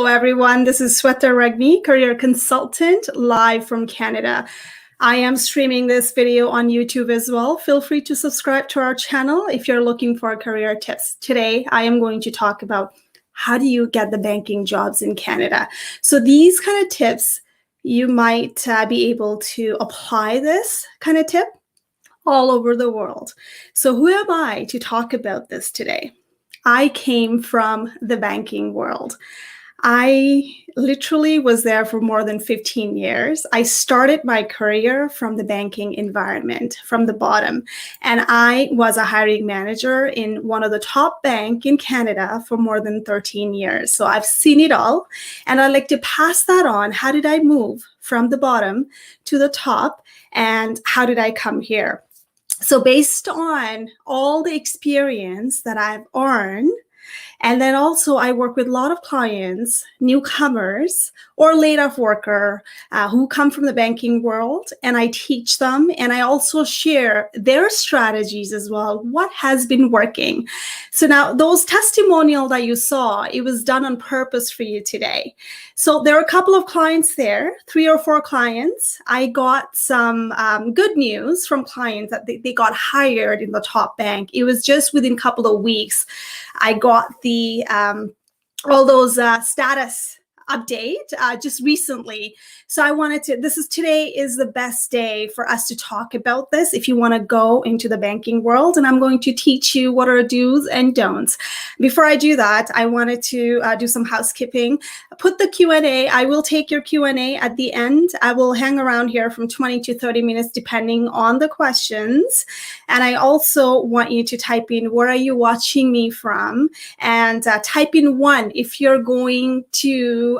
everyone. This is Sweta Ragni, career consultant, live from Canada. I am streaming this video on YouTube as well. Feel free to subscribe to our channel if you're looking for career tips. Today, I am going to talk about how do you get the banking jobs in Canada. So these kind of tips, you might be able to apply this kind of tip all over the world. So who am I to talk about this today? I came from the banking world. I literally was there for more than 15 years. I started my career from the banking environment, from the bottom. And I was a hiring manager in one of the top banks in Canada for more than 13 years. So I've seen it all. And I'd like to pass that on. How did I move from the bottom to the top? And how did I come here? So based on all the experience that I've earned, and then also I work with a lot of clients, newcomers or laid off worker who come from the banking world, and I teach them, and I also share their strategies as well, what has been working. So now those testimonial that you saw, it was done on purpose for you today. So there are a couple of clients there, 3 or 4 clients. I got some good news from clients that they got hired in the top bank. It was just within a couple of weeks. I got the all those status update just recently. So I wanted to, today is the best day for us to talk about this if you want to go into the banking world, and I'm going to teach you what are do's and don'ts. Before I do that, I wanted to do some housekeeping. Put the Q&A. I will take your Q&A at the end. I will hang around here from 20 to 30 minutes depending on the questions. And I also want you to type in where are you watching me from, and type in 1 if you're going to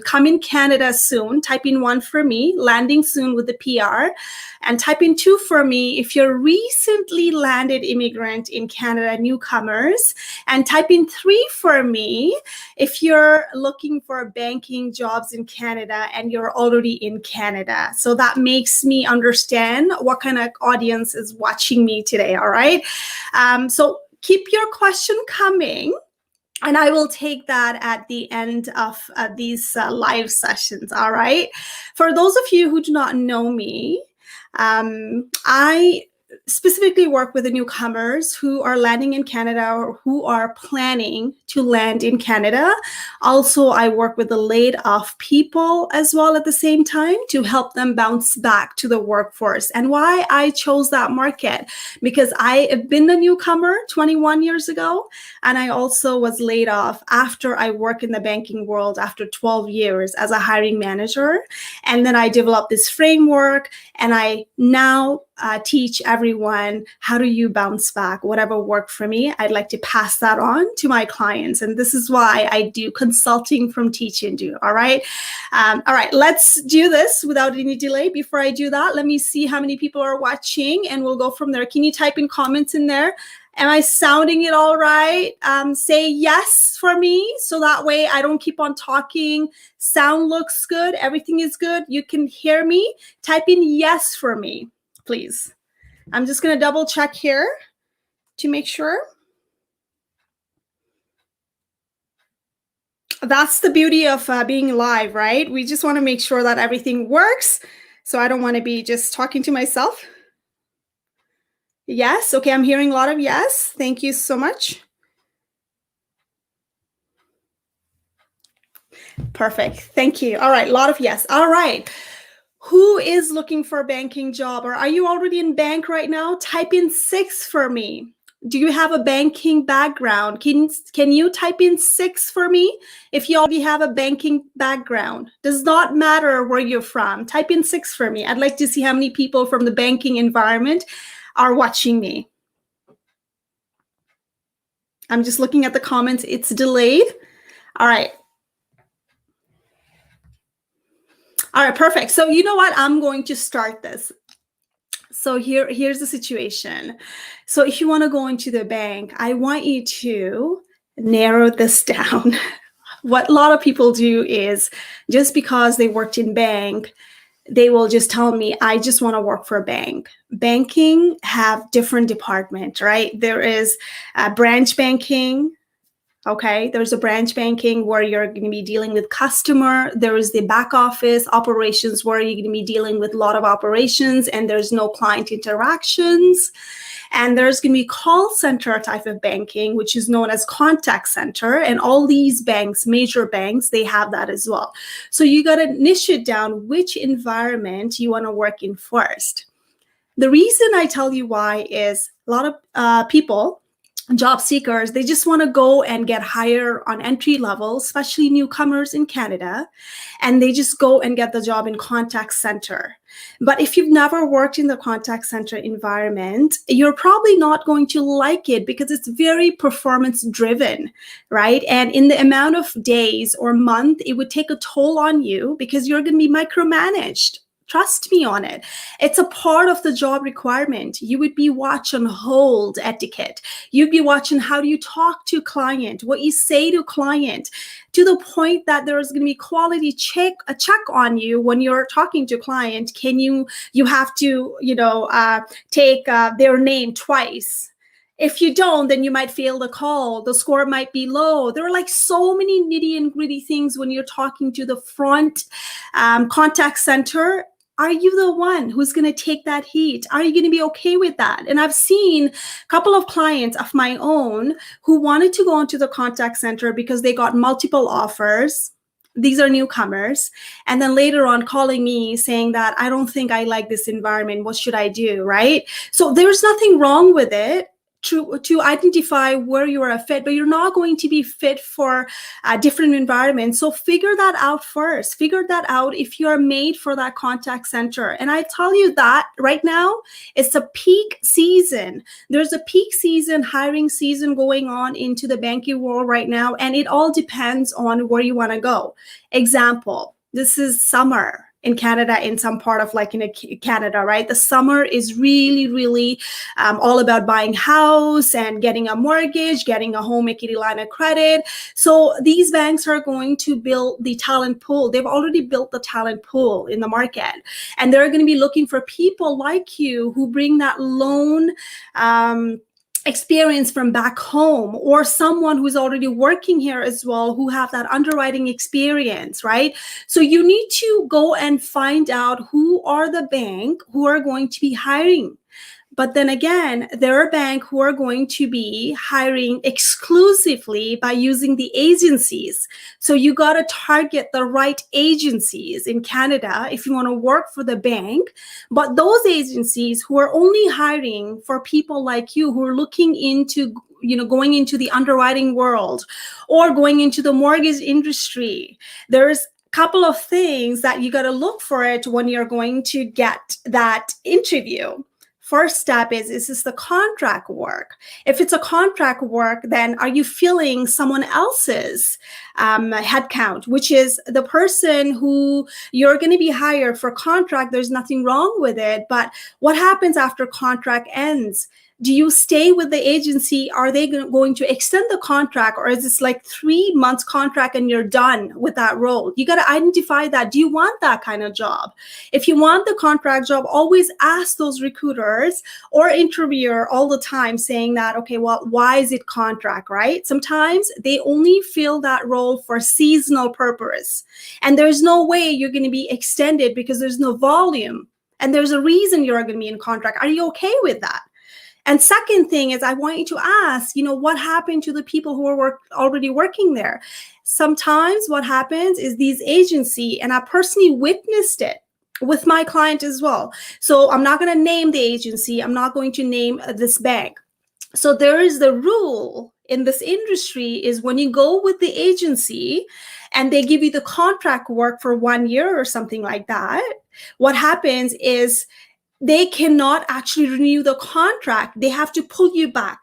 come in Canada soon. Type in 1 for me, landing soon with the PR, and type in 2 for me if you're recently landed immigrant in Canada, newcomers, and type in 3 for me if you're looking for banking jobs in Canada and you're already in Canada. So that makes me understand what kind of audience is watching me today, all right? So keep your question coming, and I will take that at the end of these live sessions, all right? For those of you who do not know me, I specifically work with the newcomers who are landing in Canada or who are planning to land in Canada. Also, I work with the laid off people as well at the same time to help them bounce back to the workforce. And why I chose that market, because I have been a newcomer 21 years ago, and I also was laid off after I worked in the banking world after 12 years as a hiring manager. And then I developed this framework, and I now teach everyone how do you bounce back, whatever worked for me. I'd like to pass that on to my clients. And this is why I do consulting from teach and do. All right. All right. Let's do this without any delay. Before I do that, let me see how many people are watching, and we'll go from there. Can you type in comments in there? Am I sounding it all right? Say yes for me, so that way I don't keep on talking. Sound looks good. Everything is good. You can hear me. Type in yes for me, please. I'm just going to double check here to make sure. That's the beauty of being live, right? We just want to make sure that everything works. So I don't want to be just talking to myself. Yes. Okay. I'm hearing a lot of yes. Thank you so much. Perfect. Thank you. All right. A lot of yes. All right. Who is looking for a banking job, or are you already in bank right now? Type in 6 for me. Do you have a banking background? Can you type in 6 for me if you already have a banking background? Does not matter where you're from. Type in 6 for me. I'd like to see how many people from the banking environment are watching me. I'm just looking at the comments. It's delayed. All right. All right, perfect. So you know what? I'm going to start this. So here's the situation. So if you want to go into the bank, I want you to narrow this down. What a lot of people do is just because they worked in bank, they will just tell me, I just want to work for a bank. Banking have different departments, right? There is branch banking, Okay, there's a branch banking where you're going to be dealing with customer. There is the back office operations where you're going to be dealing with a lot of operations and there's no client interactions. And there's going to be call center type of banking, which is known as contact center. And all these banks, major banks, they have that as well. So you got to niche it down which environment you want to work in first. The reason I tell you why is a lot of people, job seekers, they just want to go and get higher on entry level, especially newcomers in Canada, and they just go and get the job in contact center. But if you've never worked in the contact center environment, you're probably not going to like it because it's very performance driven, right? And in the amount of days or month, it would take a toll on you because you're going to be micromanaged. Trust me on it. It's a part of the job requirement. You would be watch and hold etiquette. You'd be watching how do you talk to client, what you say to client, to the point that there's going to be quality check on you when you're talking to client. Can you have to, take their name twice. If you don't, then you might fail the call. The score might be low. There are like so many nitty and gritty things when you're talking to the front contact center. Are you the one who's going to take that heat? Are you going to be okay with that? And I've seen a couple of clients of my own who wanted to go into the contact center because they got multiple offers. These are newcomers. And then later on calling me saying that I don't think I like this environment. What should I do? Right? So there's nothing wrong with it. To identify where you are a fit, but you're not going to be fit for different environments. So figure that out first. Figure that out if you are made for that contact center. And I tell you that right now, it's a peak season. There's a peak season, hiring season going on into the banking world right now. And it all depends on where you want to go. Example, this is summer in Canada, in some part of Canada, right? The summer is really, really all about buying house and getting a mortgage, getting a home equity line of credit. So these banks are going to build the talent pool. They've already built the talent pool in the market. And they're going to be looking for people like you who bring that loan experience from back home, or someone who's already working here as well, who have that underwriting experience, right? So you need to go and find out who are the bank who are going to be hiring. But then again, there are banks who are going to be hiring exclusively by using the agencies. So you got to target the right agencies in Canada if you want to work for the bank. But those agencies who are only hiring for people like you who are looking into going into the underwriting world or going into the mortgage industry, there's a couple of things that you got to look for it when you're going to get that interview. First step is this the contract work? If it's a contract work, then are you filling someone else's headcount, which is the person who you're going to be hired for contract? There's nothing wrong with it. But what happens after contract ends? Do you stay with the agency? Are they going to extend the contract, or is this like 3 months contract and you're done with that role? You got to identify that. Do you want that kind of job? If you want the contract job, always ask those recruiters or interviewer all the time saying that, okay, well, why is it contract, right? Sometimes they only fill that role for seasonal purpose. And there's no way you're going to be extended because there's no volume. And there's a reason you're going to be in contract. Are you okay with that? And second thing is, I want you to ask, what happened to the people who are already working there? Sometimes what happens is these agency, and I personally witnessed it with my client as well. So I'm not going to name the agency. I'm not going to name this bank. So there is the rule in this industry is when you go with the agency and they give you the contract work for 1 year or something like that, what happens is they cannot actually renew the contract. They have to pull you back.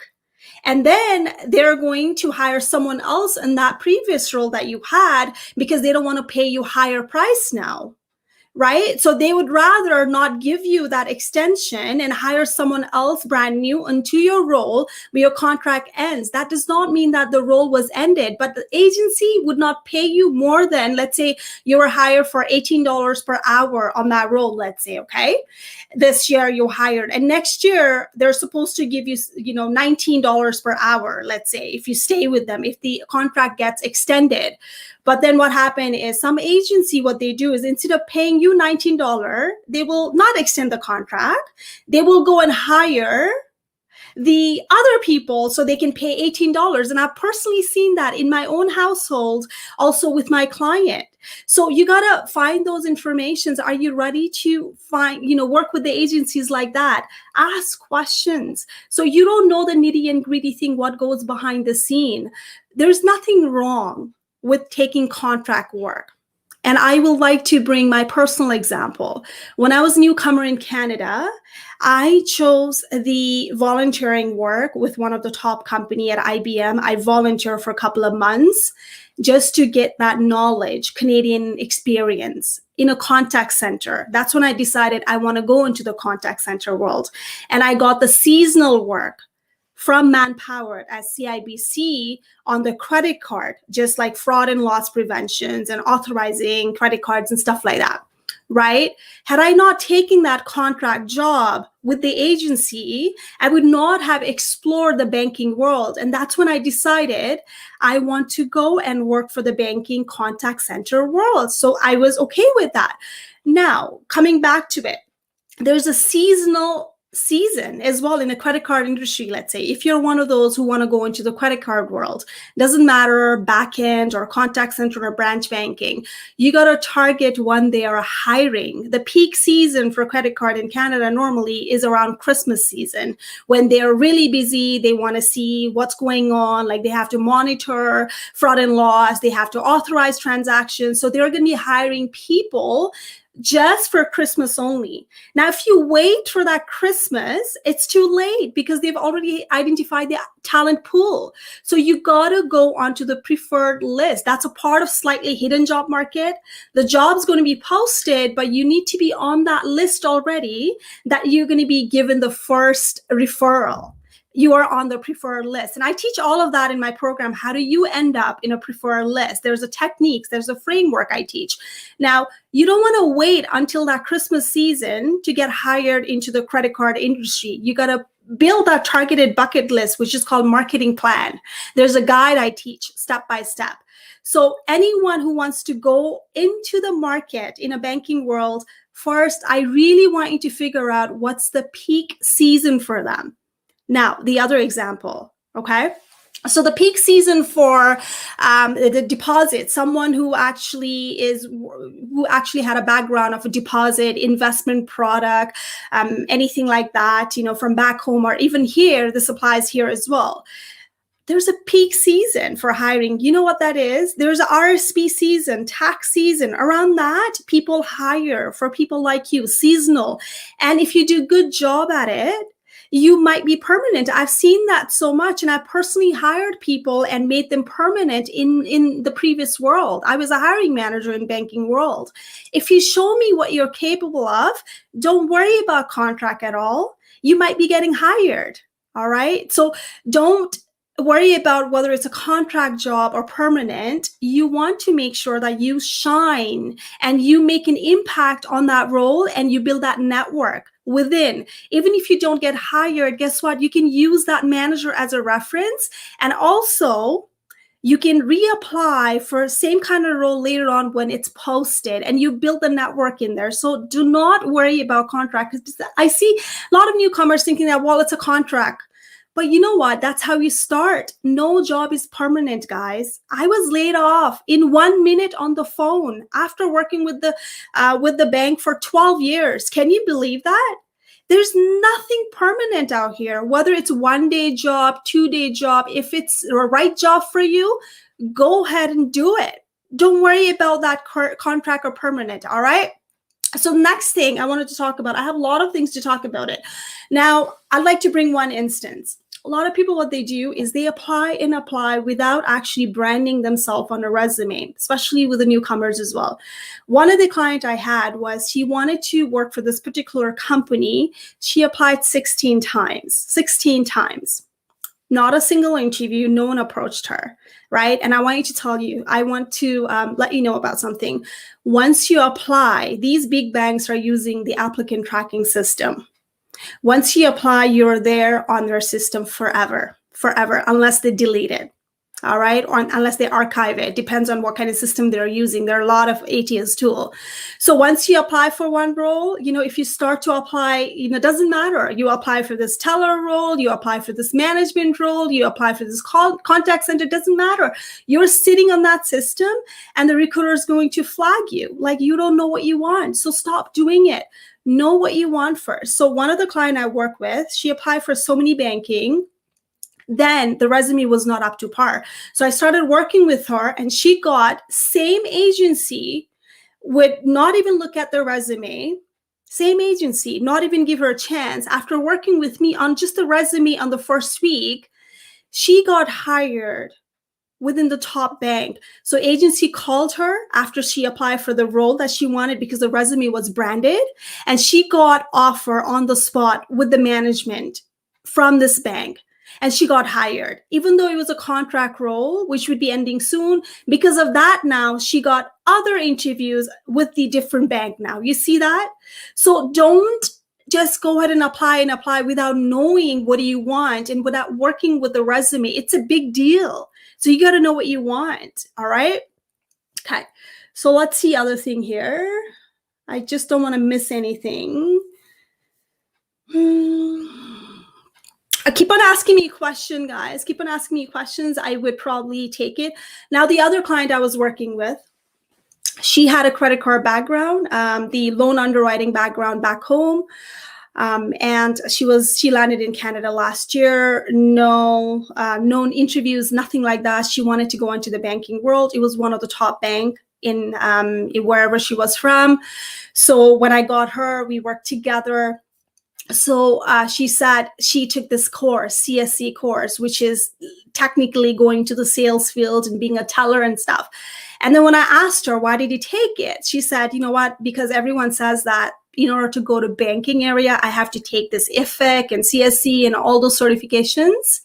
And then they're going to hire someone else in that previous role that you had because they don't want to pay you higher price now, right? So they would rather not give you that extension and hire someone else brand new into your role when your contract ends. That does not mean that the role was ended, but the agency would not pay you more than, let's say you were hired for $18 per hour on that role, let's say, okay? This year you hired, and next year they're supposed to give you, $19 per hour, let's say, if you stay with them, if the contract gets extended. But then what happened is some agency, what they do is instead of paying you $19, they will not extend the contract. They will go and hire the other people so they can pay $18. And I've personally seen that in my own household, also with my client. So you got to find those informations. Are you ready to work with the agencies like that? Ask questions. So you don't know the nitty and gritty thing, what goes behind the scene. There's nothing wrong with taking contract work. And I would like to bring my personal example. When I was a newcomer in Canada, I chose the volunteering work with one of the top company at IBM. I volunteered for a couple of months just to get that knowledge, Canadian experience in a contact center. That's when I decided I want to go into the contact center world. And I got the seasonal work from Manpower at CIBC on the credit card, just like fraud and loss preventions and authorizing credit cards and stuff like that, right? Had I not taken that contract job with the agency, I would not have explored the banking world. And that's when I decided I want to go and work for the banking contact center world. So I was okay with that. Now, coming back to it, there's a seasonal season as well in the credit card industry. Let's say if you're one of those who want to go into the credit card world, doesn't matter back end or contact center or branch banking, you got to target when they are hiring. The peak season for credit card in Canada normally is around Christmas season, when they're really busy. They want to see what's going on, like they have to monitor fraud and loss, they have to authorize transactions. So they're going to be hiring people just for Christmas only. Now, if you wait for that Christmas, it's too late because they've already identified the talent pool. So you got to go onto the preferred list. That's a part of slightly hidden job market. The job's going to be posted, but you need to be on that list already that you're going to be given the first referral. You are on the preferred list. And I teach all of that in my program. How do you end up in a preferred list? There's a techniques, there's a framework I teach. Now, you don't want to wait until that Christmas season to get hired into the credit card industry. You got to build that targeted bucket list, which is called marketing plan. There's a guide I teach step by step. So anyone who wants to go into the market in a banking world, first, I really want you to figure out what's the peak season for them. Now, the other example, okay? So the peak season for the deposit, someone who actually had a background of a deposit, investment product, anything like that, from back home or even here, this applies here as well. There's a peak season for hiring. You know what that is? There's a RSP season, tax season. Around that, people hire for people like you, seasonal. And if you do a good job at it, you might be permanent. I've seen that so much. And I personally hired people and made them permanent in the previous world. I was a hiring manager in banking world. If you show me what you're capable of, don't worry about contract at all. You might be getting hired. All right. So don't worry about whether it's a contract job or permanent. You want to make sure that you shine and you make an impact on that role and you build that network within. Even if you don't get hired, guess what? You can use that manager as a reference, and also you can reapply for same kind of role later on when it's posted, and you build the network in there. So do not worry about contract. I see a lot of newcomers thinking that, well, it's a contract. But you know what? That's how you start. No job is permanent, guys. I was laid off in 1 minute on the phone after working with the bank for 12 years. Can you believe that? There's nothing permanent out here, whether it's 1 day job, 2 day job. If it's the right job for you, go ahead and do it. Don't worry about that contract or permanent, all right? So next thing I wanted to talk about, I have a lot of things to talk about it. Now, I'd like to bring one instance. a lot of people, what they do is they apply and apply without actually branding themselves on a resume, especially with the newcomers as well. One of the clients I had was she wanted to work for this particular company. She applied 16 times, 16 times. Not a single interview, no one approached her, right? And I want to let you know about something. Once you apply, these big banks are using the applicant tracking system. Once you apply, you're there on their system forever, unless they delete it. All right, or unless they archive it. Depends on what kind of system they're using. There are a lot of ATS tool. So once you apply for one role, if you start to apply, it doesn't matter. You apply for this teller role, you apply for this management role, you apply for this contact center, it doesn't matter. You're sitting on that system and the recruiter is going to flag you like you don't know what you want. So stop doing it. Know what you want first. So one of the clients I work with, she applied for so many banking. Then the resume was not up to par. So I started working with her and she got same agency, would not even look at the resume, same agency, not even give her a chance. After working with me on just the resume on the first week, she got hired within the top bank. So agency called her after she applied for the role that she wanted because the resume was branded, and she got offer on the spot with the management from this bank. And she got hired, even though it was a contract role, which would be ending soon. Because of that, now she got other interviews with the different bank now. You see that? So don't just go ahead and apply without knowing what you want and without working with the resume. It's a big deal. So you got to know what you want. All right. Okay. So let's see other thing here. I just don't want to miss anything. Keep on asking me questions, guys. Keep on asking me questions. I would probably take it. Now, the other client I was working with, she had a credit card background, the loan underwriting background back home. And she landed in Canada last year. No interviews, nothing like that. She wanted to go into the banking world. It was one of the top bank in wherever she was from. So when I got her, we worked together. So she said she took this course, CSC course, which is technically going to the sales field and being a teller and stuff. And then when I asked her, why did you take it? She said, you know what, because everyone says that in order to go to banking area, I have to take this IFIC and CSC and all those certifications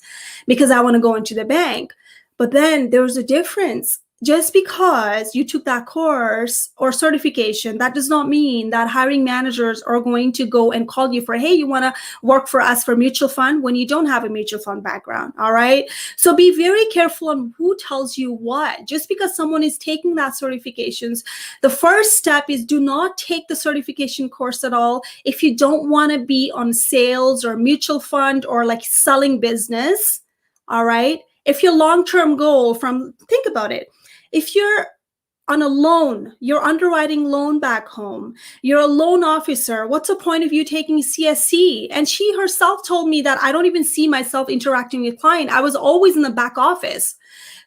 because I want to go into the bank. But then there's a difference. Just because you took that course or certification, that does not mean that hiring managers are going to go and call you for, hey, you want to work for us for mutual fund when you don't have a mutual fund background. All right. So be very careful on who tells you what. Just because someone is taking that certifications, the first step is do not take the certification course at all if you don't want to be on sales or mutual fund or like selling business. All right. If your long-term goal think about it. If you're on a loan, you're underwriting loan back home, you're a loan officer, what's the point of you taking CSC? And she herself told me that I don't even see myself interacting with client. I was always in the back office.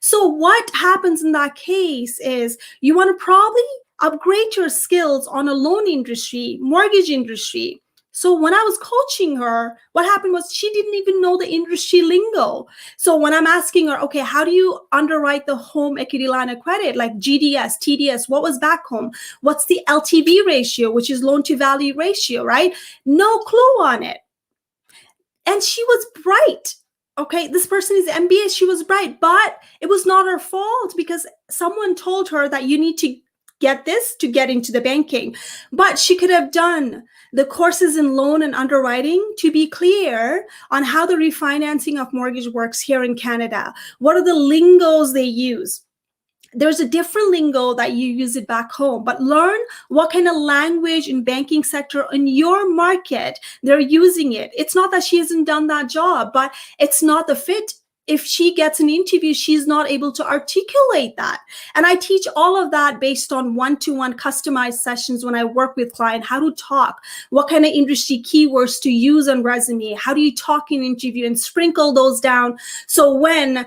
So what happens in that case is you want to probably upgrade your skills on a loan industry, mortgage industry. So when I was coaching her, what happened was she didn't even know the industry lingo. So when I'm asking her, okay, how do you underwrite the home equity line of credit, like GDS, TDS, what was back home? What's the LTV ratio, which is loan to value ratio, right? No clue on it. And she was bright. Okay, this person is MBA, she was bright, but it was not her fault because someone told her that you need to get this to get into the banking. But she could have done the courses in loan and underwriting to be clear on how the refinancing of mortgage works here in Canada. What are the lingos they use? There's a different lingo that you use it back home, but learn what kind of language in banking sector in your market they're using it. It's not that she hasn't done that job, but it's not the fit. If she gets an interview, she's not able to articulate that. And I teach all of that based on one-to-one customized sessions when I work with client, how to talk, what kind of industry keywords to use on resume, how do you talk in interview and sprinkle those down. So when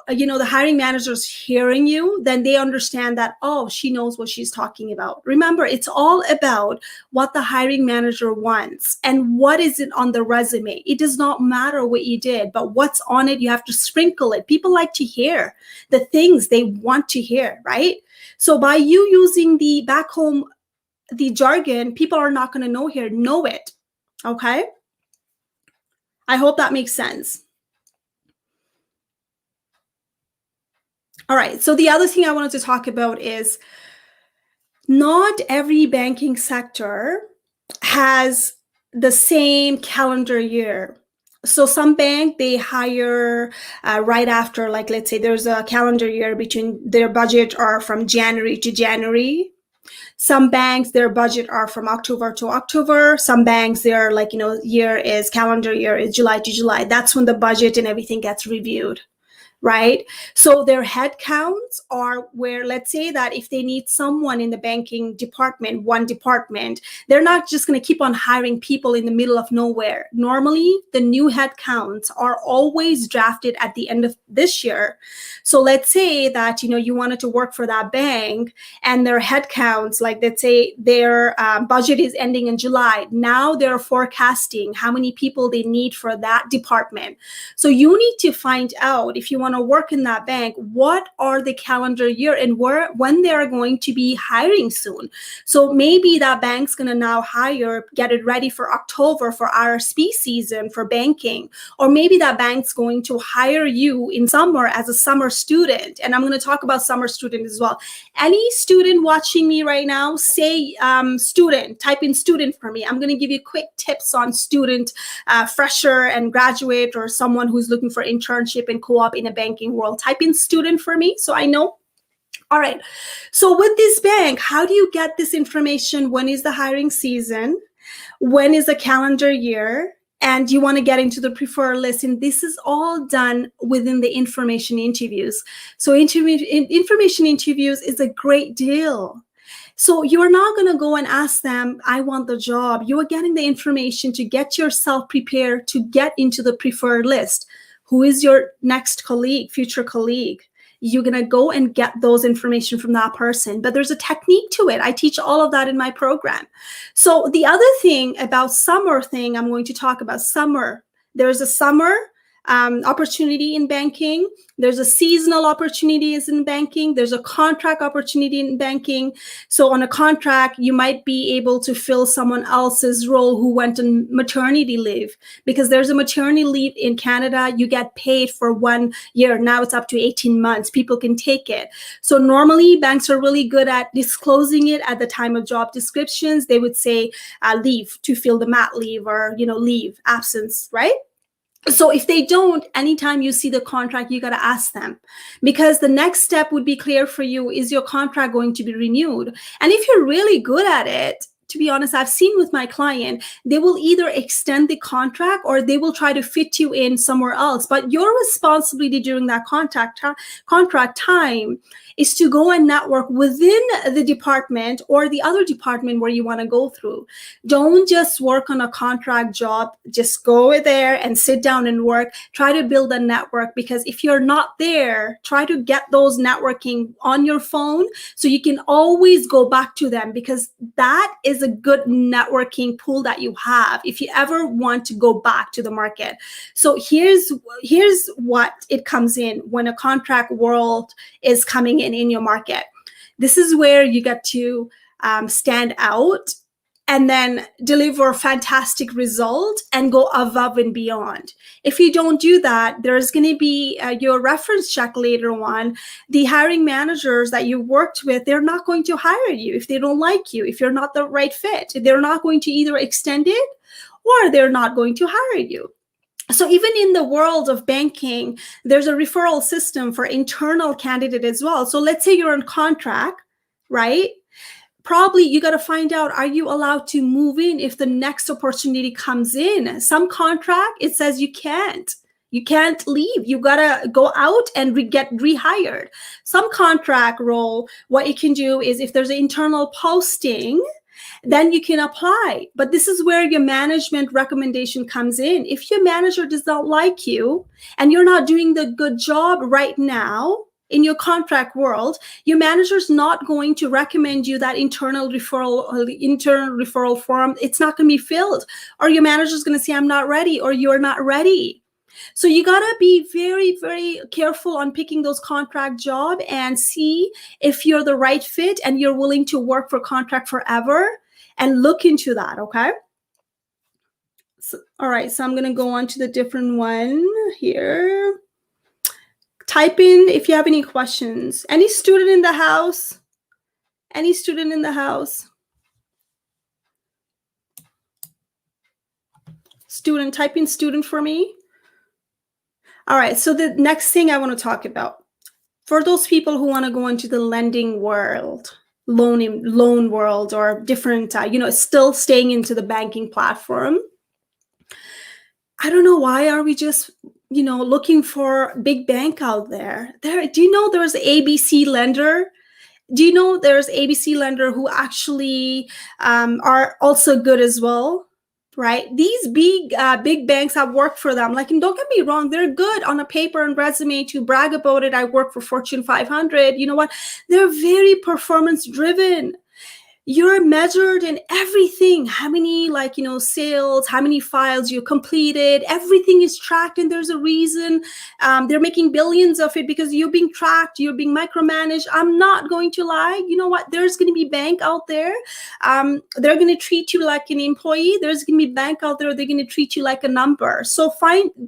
the hiring manager's hearing you, then they understand that, oh, she knows what she's talking about. Remember, it's all about what the hiring manager wants and what is it on the resume. It does not matter what you did, but what's on it, you have to sprinkle it. People like to hear the things they want to hear, right? So by you using the back home, the jargon, people are not going to know it. Okay? I hope that makes sense. All right, so the other thing I wanted to talk about is not every banking sector has the same calendar year. So some bank, they hire right after, like, let's say there's a calendar year between their budget are from January to January. Some banks, their budget are from October to October. Some banks, their calendar year is July to July. That's when the budget and everything gets reviewed. Right? So their headcounts are where, let's say that if they need someone in the banking department, one department, they're not just going to keep on hiring people in the middle of nowhere. Normally, the new headcounts are always drafted at the end of this year. So let's say that, you wanted to work for that bank and their headcounts, like let's say their budget is ending in July. Now they're forecasting how many people they need for that department. So you need to find out, if you want to work in that bank, what are the calendar year and when they are going to be hiring soon. So maybe that bank's going to now get it ready for October for RSP season for banking, or maybe that bank's going to hire you in summer as a summer student. And I'm going to talk about summer student as well. Any student watching me right now, say student, type in student for me. I'm going to give you quick tips on student, fresher and graduate, or someone who's looking for internship and co-op in a banking world. Type in student for me so I know. All right. So with this bank, how do you get this information? When is the hiring season? When is the calendar year? And you want to get into the preferred list. And this is all done within the information interviews. So information interviews is a great deal. So you're not going to go and ask them, I want the job. You are getting the information to get yourself prepared to get into the preferred list. Who is your next colleague, future colleague? You're going to go and get those information from that person. But there's a technique to it. I teach all of that in my program. So the other thing about summer thing, I'm going to talk about summer. There's a summer opportunity in banking. There's a seasonal opportunities in banking. There's a contract opportunity in banking. So on a contract, you might be able to fill someone else's role who went on maternity leave, because there's a maternity leave in Canada. You get paid for 1 year. Now it's up to 18 months. People can take it. So normally banks are really good at disclosing it at the time of job descriptions. They would say leave to fill the mat leave, or, leave, absence, right? So if they don't, anytime you see the contract, you got to ask them, because the next step would be clear for you. Is your contract going to be renewed? And if you're really good at it, to be honest, I've seen with my client, they will either extend the contract or they will try to fit you in somewhere else. But your responsibility during that contract time is to go and network within the department or the other department where you want to go through. Don't just work on a contract job. Just go there and sit down and work. Try to build a network, because if you're not there, try to get those networking on your phone so you can always go back to them, because that is a good networking pool that you have if you ever want to go back to the market. So here's what it comes in when a contract world is coming in your market. This is where you get to stand out and then deliver a fantastic result and go above and beyond. If you don't do that, there's going to be your reference check later on. The hiring managers that you worked with, they're not going to hire you if they don't like you, if you're not the right fit. They're not going to either extend it or they're not going to hire you. So even in the world of banking, there's a referral system for internal candidate as well. So let's say you're on contract, right? Probably you got to find out, are you allowed to move in if the next opportunity comes in? Some contract, it says you can't leave. You got to go out and get rehired. Some contract role, what you can do is, if there's an internal posting, then you can apply. But this is where your management recommendation comes in. If your manager does not like you and you're not doing the good job right now in your contract world, your manager's not going to recommend you that internal referral form. It's not going to be filled, or your manager's going to say, I'm not ready, or you're not ready. So you got to be very, very careful on picking those contract job and see if you're the right fit and you're willing to work for contract forever, and look into that. Okay. So, all right. So I'm going to go on to the different one here. Type in if you have any questions. Any student in the house? Any student in the house? Student, type in student for me. All right, so the next thing I want to talk about, for those people who want to go into the lending world, loan world, or different, still staying into the banking platform, I don't know, why are we just, looking for big bank out there? Do you know there's ABC lender? Do you know there's ABC lender who actually are also good as well? Right? These big banks have worked for them. Like, and don't get me wrong, they're good on a paper and resume to brag about it. I work for Fortune 500. You know what? They're very performance driven. You're measured in everything. How many, sales, how many files you completed, everything is tracked, and there's a reason. They're making billions of it because you're being tracked, you're being micromanaged. I'm not going to lie. You know what? There's going to be bank out there. They're going to treat you like an employee. There's going to be bank out there. They're going to treat you like a number. So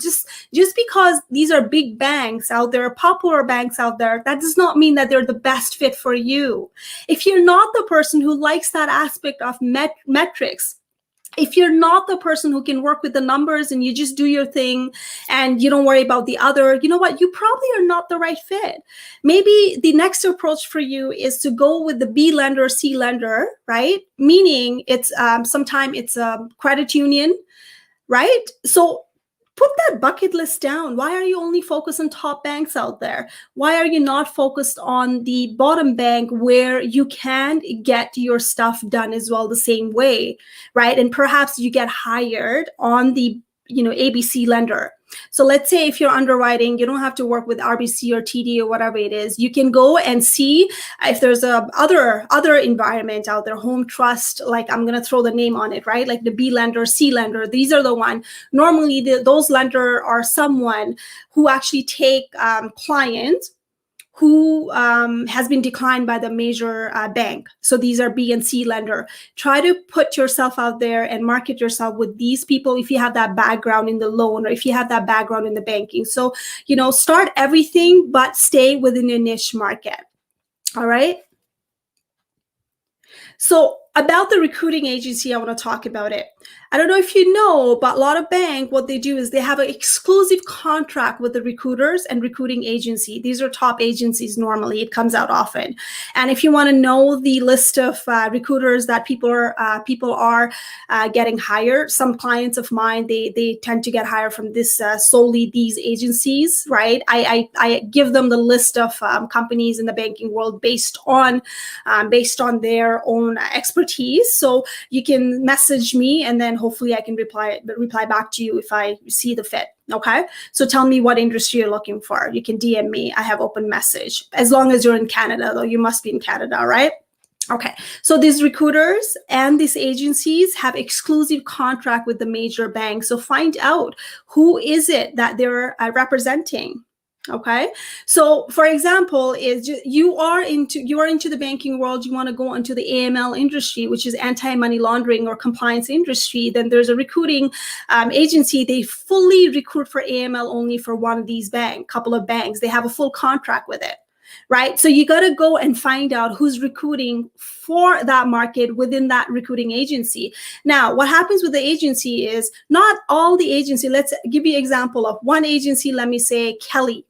just because these are big banks out there, popular banks out there, that does not mean that they're the best fit for you. If you're not the person who likes that aspect of metrics, if you're not the person who can work with the numbers and you just do your thing and you don't worry about the other, you know what? You probably are not the right fit. Maybe the next approach for you is to go with the B lender or C lender, right? Meaning it's sometimes it's a credit union, right? So put that bucket list down. Why are you only focused on top banks out there? Why are you not focused on the bottom bank where you can get your stuff done as well the same way, right? And perhaps you get hired on the ABC lender. So let's say if you're underwriting, you don't have to work with RBC or TD or whatever it is. You can go and see if there's a other environment out there, Home Trust, like I'm going to throw the name on it, right? Like the B lender, C lender, these are the one. Normally those lender are someone who actually take clients who has been declined by the major bank. So these are B and C lender. Try to put yourself out there and market yourself with these people if you have that background in the loan or if you have that background in the banking. So, start everything, but stay within your niche market. All right. So about the recruiting agency, I want to talk about it. I don't know if you know, but a lot of banks, what they do is they have an exclusive contract with the recruiters and recruiting agency. These are top agencies normally. It comes out often. And if you want to know the list of recruiters that people are getting hired, some clients of mine, they tend to get hired from this solely these agencies, right? I give them the list of companies in the banking world based on their own expertise. So you can message me and then hopefully I can reply back to you if I see the fit. Okay. So tell me what industry you're looking for. You can DM me. I have open message as long as you're in Canada, though you must be in Canada, right? Okay. So these recruiters and these agencies have exclusive contract with the major banks. So find out who is it that they're representing. Okay. So for example, you are into the banking world, you want to go into the AML industry, which is anti-money laundering or compliance industry, then there's a recruiting agency. They fully recruit for AML only for one of these couple of banks. They have a full contract with it. Right. So you got to go and find out who's recruiting for that market within that recruiting agency. Now, what happens with the agency is not all the agency. Let's give you an example of one agency. Let me say Kelly,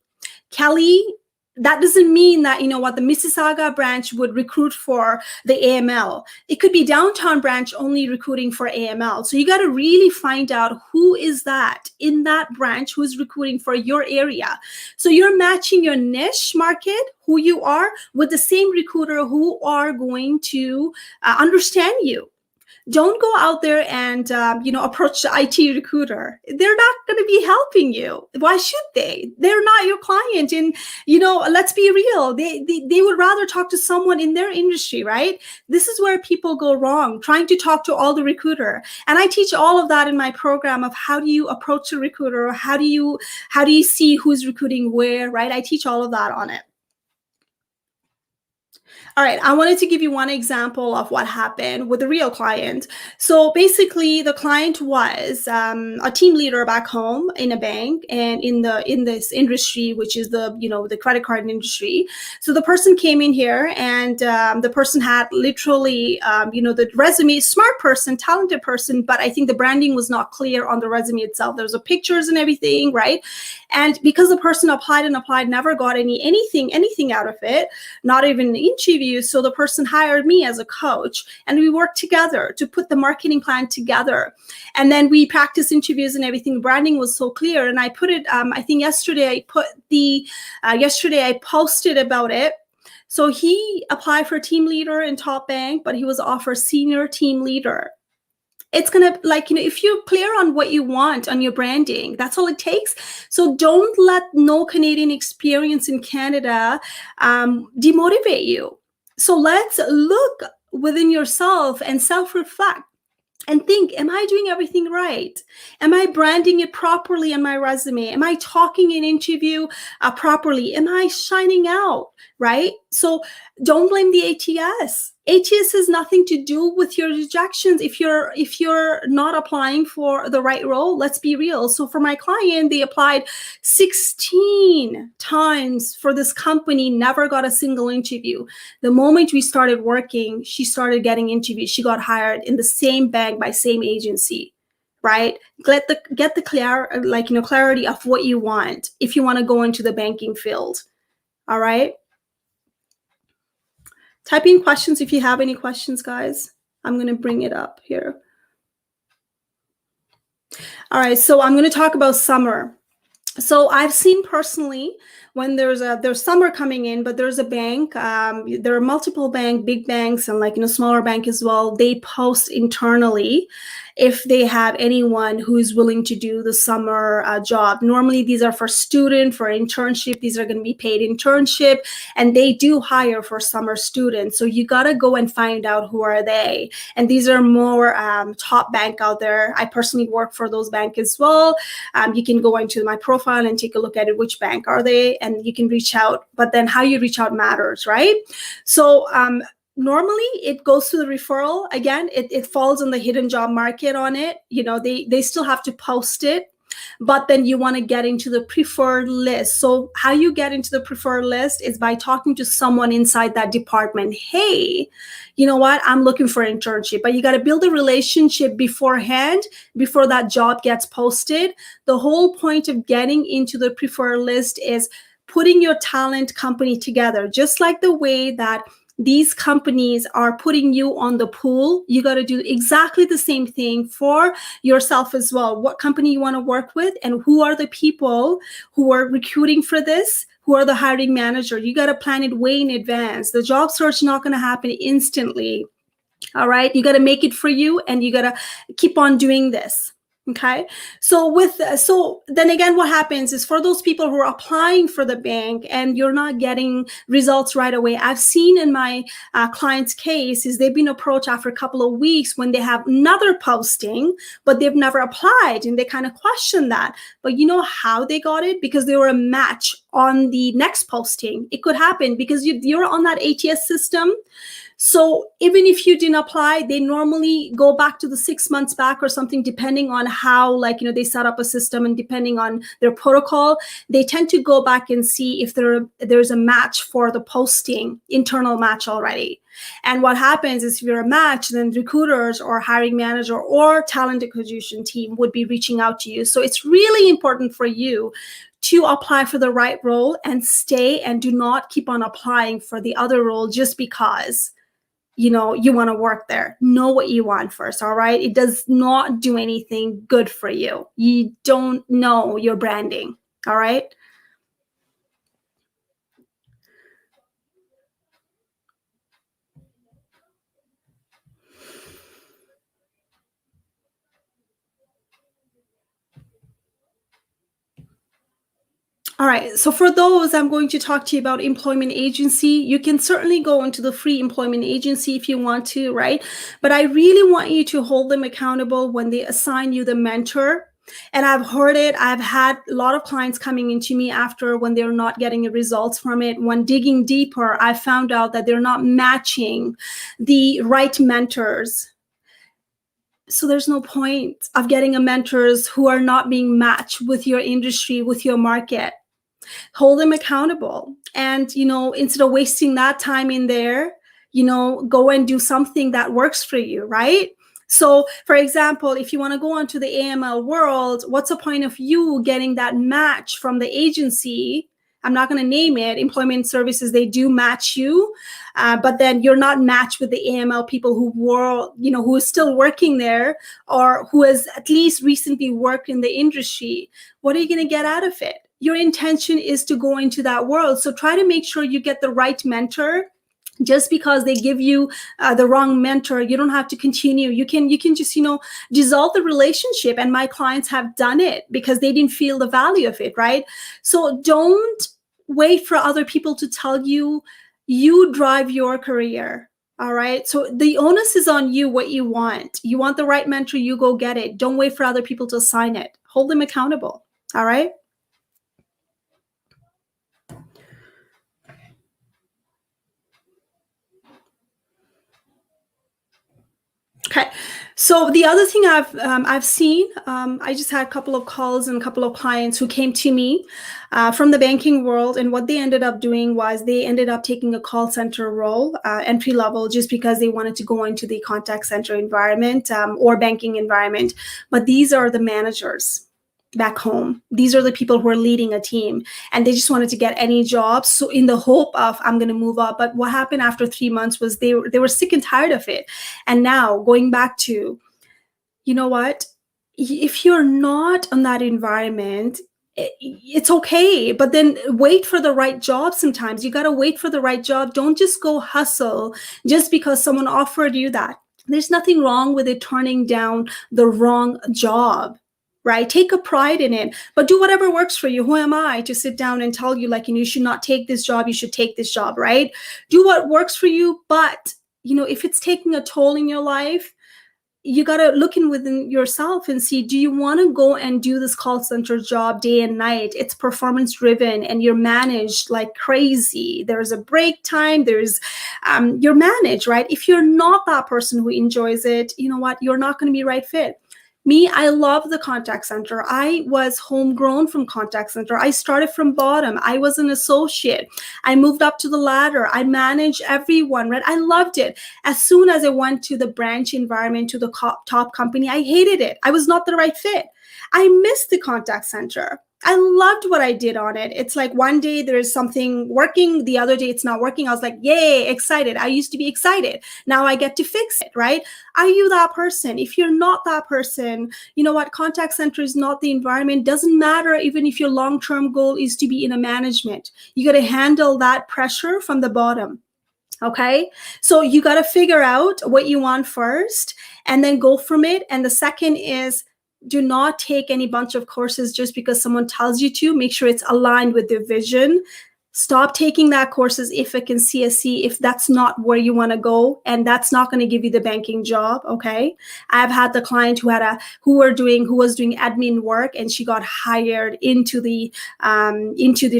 that doesn't mean that, the Mississauga branch would recruit for the AML. It could be downtown branch only recruiting for AML. So you got to really find out who is that in that branch who's recruiting for your area. So you're matching your niche market, who you are, with the same recruiter who are going to understand you. Don't go out there and approach the IT recruiter. They're not going to be helping you. Why should they? They're not your client. And let's be real. They would rather talk to someone in their industry, right? This is where people go wrong, trying to talk to all the recruiter. And I teach all of that in my program of how do you approach a recruiter, how do you see who's recruiting where, right? I teach all of that on it. All right, I wanted to give you one example of what happened with a real client. So basically, the client was a team leader back home in a bank and in this industry, which is the credit card industry. So the person came in here, and the person had literally the resume, smart person, talented person, but I think the branding was not clear on the resume itself. There was pictures and everything, right? And because the person applied, never got anything out of it, not even an interview. So the person hired me as a coach, and we worked together to put the marketing plan together. And then we practiced interviews and everything. Branding was so clear. And I put it, I think yesterday I posted about it. So he applied for team leader in top bank, but he was offered senior team leader. It's going to if you're clear on what you want on your branding, that's all it takes. So don't let no Canadian experience in Canada demotivate you. So let's look within yourself and self-reflect and think, am I doing everything right? Am I branding it properly on my resume? Am I talking in interview properly? Am I shining out, right? So don't blame the ATS. ATS has nothing to do with your rejections. If you're not applying for the right role, let's be real. So for my client, they applied 16 times for this company, never got a single interview. The moment we started working, she started getting interviews. She got hired in the same bank by same agency, right? Get the clarity of what you want if you want to go into the banking field. All right. Type in questions if you have any questions, guys. I'm going to bring it up here. All right, so I'm going to talk about summer. So I've seen personally when there's summer coming in, but there's a bank, there are multiple big banks and smaller bank as well. They post internally if they have anyone who is willing to do the summer job. Normally these are for student, for internship. These are going to be paid internship, and they do hire for summer students. So you got to go and find out who are they. And these are more top bank out there. I personally work for those banks as well. You can go into my profile and take a look at it, which bank are they, and you can reach out. But then how you reach out matters, right? So normally it goes to the referral. Again, it falls on the hidden job market on it. They still have to post it, but then you want to get into the preferred list. So how you get into the preferred list is by talking to someone inside that department. Hey, you know what? I'm looking for an internship, but you got to build a relationship beforehand, before that job gets posted. The whole point of getting into the preferred list is putting your talent company together, just like the way that these companies are putting you on the pool. You got to do exactly the same thing for yourself as well. What company you want to work with, and who are the people who are recruiting for this, who are the hiring manager. You got to plan it way in advance. The job search is not going to happen instantly. All right. You got to make it for you, and you got to keep on doing this. Okay. So then again, what happens is for those people who are applying for the bank and you're not getting results right away, I've seen in my client's case is they've been approached after a couple of weeks when they have another posting, but they've never applied, and they kind of question that. But you know how they got it? Because they were a match on the next posting. It could happen because you're on that ATS system. So even if you didn't apply, they normally go back to the 6 months back or something, depending on how they set up a system, and depending on their protocol, they tend to go back and see if there's a match for the posting, internal match already. And what happens is if you're a match, then recruiters or hiring manager or talent acquisition team would be reaching out to you. So it's really important for you to apply for the right role and stay, and do not keep on applying for the other role just because you want to work there. Know what you want first. All right. It does not do anything good for you. You don't know your branding. All right. All right, so for those, I'm going to talk to you about employment agency. You can certainly go into the free employment agency if you want to, right? But I really want you to hold them accountable when they assign you the mentor. And I've heard it. I've had a lot of clients coming into me after when they're not getting the results from it. When digging deeper, I found out that they're not matching the right mentors. So there's no point of getting a mentors who are not being matched with your industry, with your market. Hold them accountable, and instead of wasting that time in there, go and do something that works for you, right? So for example, if you want to go onto the AML world, what's the point of you getting that match from the agency? I'm not going to name it. Employment services, they do match you, but then you're not matched with the AML people who is still working there, or who has at least recently worked in the industry. What are you going to get out of it? Your intention is to go into that world. So try to make sure you get the right mentor. Just because they give you the wrong mentor, you don't have to continue. You can just dissolve the relationship. And my clients have done it because they didn't feel the value of it, right? So don't wait for other people to tell you. You drive your career. All right. So the onus is on you. What you want the right mentor, you go get it. Don't wait for other people to assign it. Hold them accountable. All right. Okay, so the other thing I've seen, I just had a couple of calls and a couple of clients who came to me from the banking world, and what they ended up doing was they ended up taking a call center role, entry level, just because they wanted to go into the contact center environment or banking environment. But these are the managers back home. These are the people who are leading a team, and they just wanted to get any jobs. So in the hope of, I'm going to move up. But what happened after 3 months was they were sick and tired of it. And now going back to, you know what, if you're not in that environment, it's okay, but then wait for the right job. Sometimes you got to wait for the right job. Don't just go hustle just because someone offered you that. There's nothing wrong with it turning down the wrong job, right? Take a pride in it, but do whatever works for you. Who am I to sit down and tell you, like, you should not take this job, you should take this job, right? Do what works for you. But, if it's taking a toll in your life, you got to look in within yourself and see, do you want to go and do this call center job day and night? It's performance driven and you're managed like crazy. There's a break time. You're managed, right? If you're not that person who enjoys it, you know what? You're not going to be right fit. Me, I love the contact center. I was homegrown from contact center. I started from bottom. I was an associate. I moved up to the ladder. I managed everyone, right? I loved it. As soon as I went to the branch environment, to the top company, I hated it. I was not the right fit. I missed the contact center. I loved what I did on it. It's like one day there's something working, the other day it's not working. I was like, yay, excited. I used to be excited. Now I get to fix it, right? Are you that person? If you're not that person, you know what? Contact center is not the environment. Doesn't matter even if your long-term goal is to be in a management. You got to handle that pressure from the bottom. Okay, so you got to figure out what you want first and then go from it. And the second is, do not take any bunch of courses just because someone tells you to. Make sure it's aligned with their vision. Stop taking that courses if it can CSC, if that's not where you want to go, and that's not going to give you the banking job. Okay, I've had the client who was doing admin work, and she got hired into the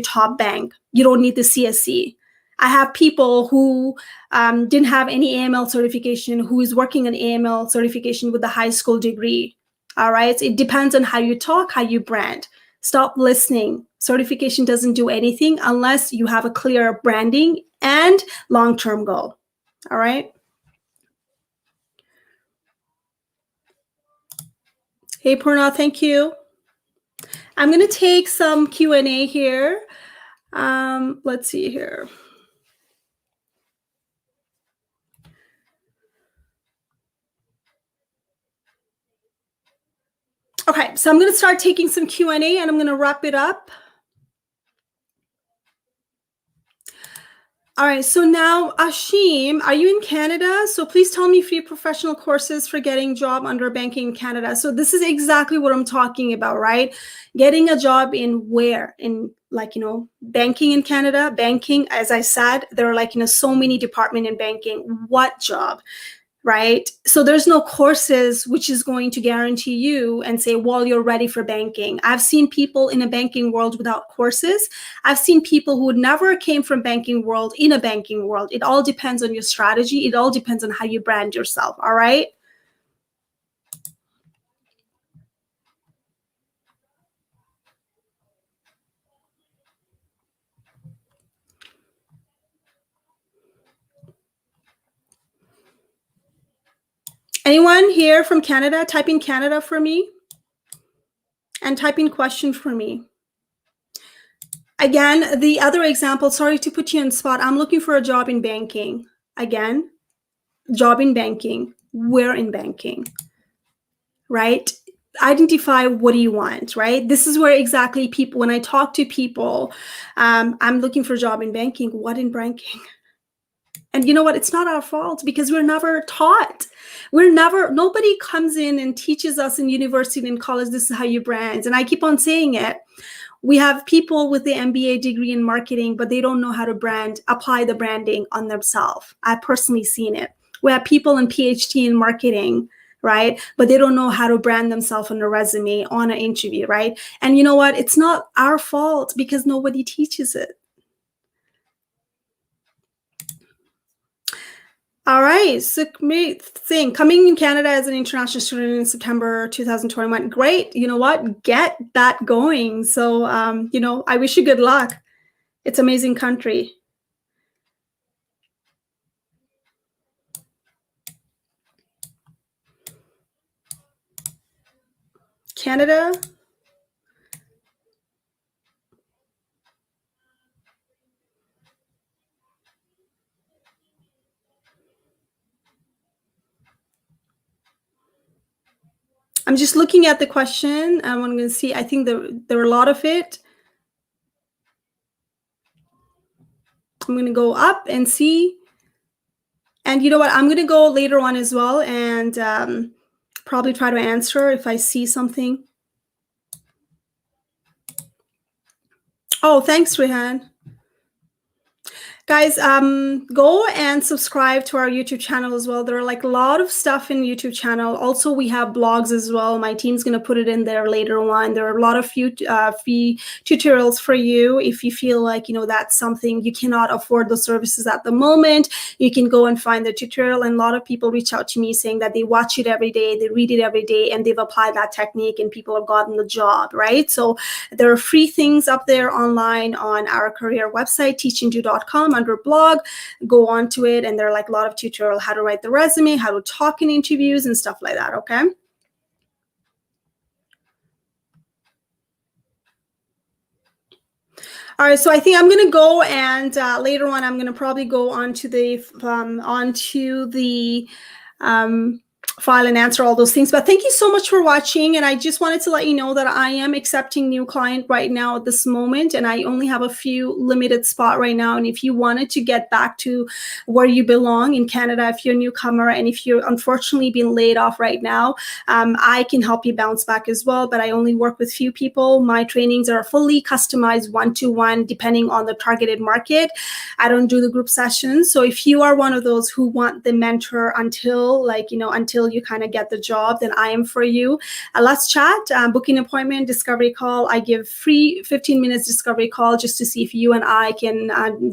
top bank. You don't need the CSC. I have people who didn't have any AML certification, who is working an AML certification with a high school degree. All right. It depends on how you talk, how you brand. Stop listening. Certification doesn't do anything unless you have a clear branding and long-term goal. All right. Hey, Purna, thank you. I'm going to take some Q&A here. Let's see here. Okay, so I'm going to start taking some Q&A and I'm going to wrap it up. All right, so now, Ashim, are you in Canada? So please tell me free professional courses for getting job under banking in Canada. So this is exactly what I'm talking about, right? Getting a job in where? In like, banking in Canada, banking, as I said, there are like, so many departments in banking. What job? Right? So there's no courses which is going to guarantee you and say, well, you're ready for banking. I've seen people in a banking world without courses. I've seen people who never came from banking world in a banking world. It all depends on your strategy. It all depends on how you brand yourself. All right. Anyone here from Canada? Type in Canada for me and type in question for me. Again, the other example, sorry to put you on the spot. I'm looking for a job in banking. Again, job in banking. Where in banking? Right? Identify what do you want, right? This is where exactly people, when I talk to people, I'm looking for a job in banking. What in banking? And you know what? It's not our fault because we're never taught. Nobody comes in and teaches us in university and college, this is how you brand. And I keep on saying it. We have people with the MBA degree in marketing, but they don't know how to apply the branding on themselves. I've personally seen it. We have people in PhD in marketing, right? But they don't know how to brand themselves on a resume, on an interview, right? And you know what? It's not our fault because nobody teaches it. All right, Sukhmeet Singh, coming in Canada as an international student in September 2021. Great, you know what? Get that going. So, I wish you good luck. It's an amazing country. Canada. I'm just looking at the question. I'm going to see. I think there are a lot of it. I'm going to go up and see. And you know what? I'm going to go later on as well and probably try to answer if I see something. Oh, thanks, Rehan. Guys, go and subscribe to our YouTube channel as well. There are like a lot of stuff in YouTube channel. Also, we have blogs as well. My team's going to put it in there later on. There are a lot of free tutorials for you. If you feel like, that's something you cannot afford the services at the moment, you can go and find the tutorial. And a lot of people reach out to me saying that they watch it every day, they read it every day, and they've applied that technique and people have gotten the job, right? So there are free things up there online on our career website, teachanddo.com. Under blog, go on to it, and there are like a lot of tutorial how to write the resume, how to talk in interviews and stuff like that. Okay. All right, so I think I'm going to go and later on I'm going to probably go onto the file and answer all those things. But thank you so much for watching. And I just wanted to let you know that I am accepting new client right now at this moment. And I only have a few limited spot right now. And if you wanted to get back to where you belong in Canada, if you're a newcomer and if you're unfortunately being laid off right now, I can help you bounce back as well. But I only work with few people. My trainings are fully customized one-to-one depending on the targeted market. I don't do the group sessions. So if you are one of those who want the mentor until you kind of get the job, then I am for you. Let's chat, booking appointment, discovery call. I give free 15 minutes discovery call just to see if you and I can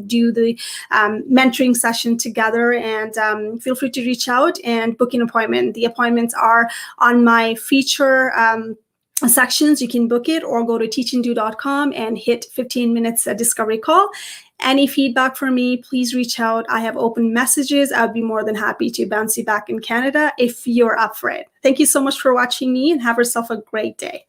do the mentoring session together, and feel free to reach out and book an appointment. The appointments are on my feature sections. You can book it or go to teachanddo.com and hit 15 minutes discovery call. Any feedback for me, please reach out. I have open messages. I'd be more than happy to bounce you back in Canada if you're up for it. Thank you so much for watching me, and have yourself a great day.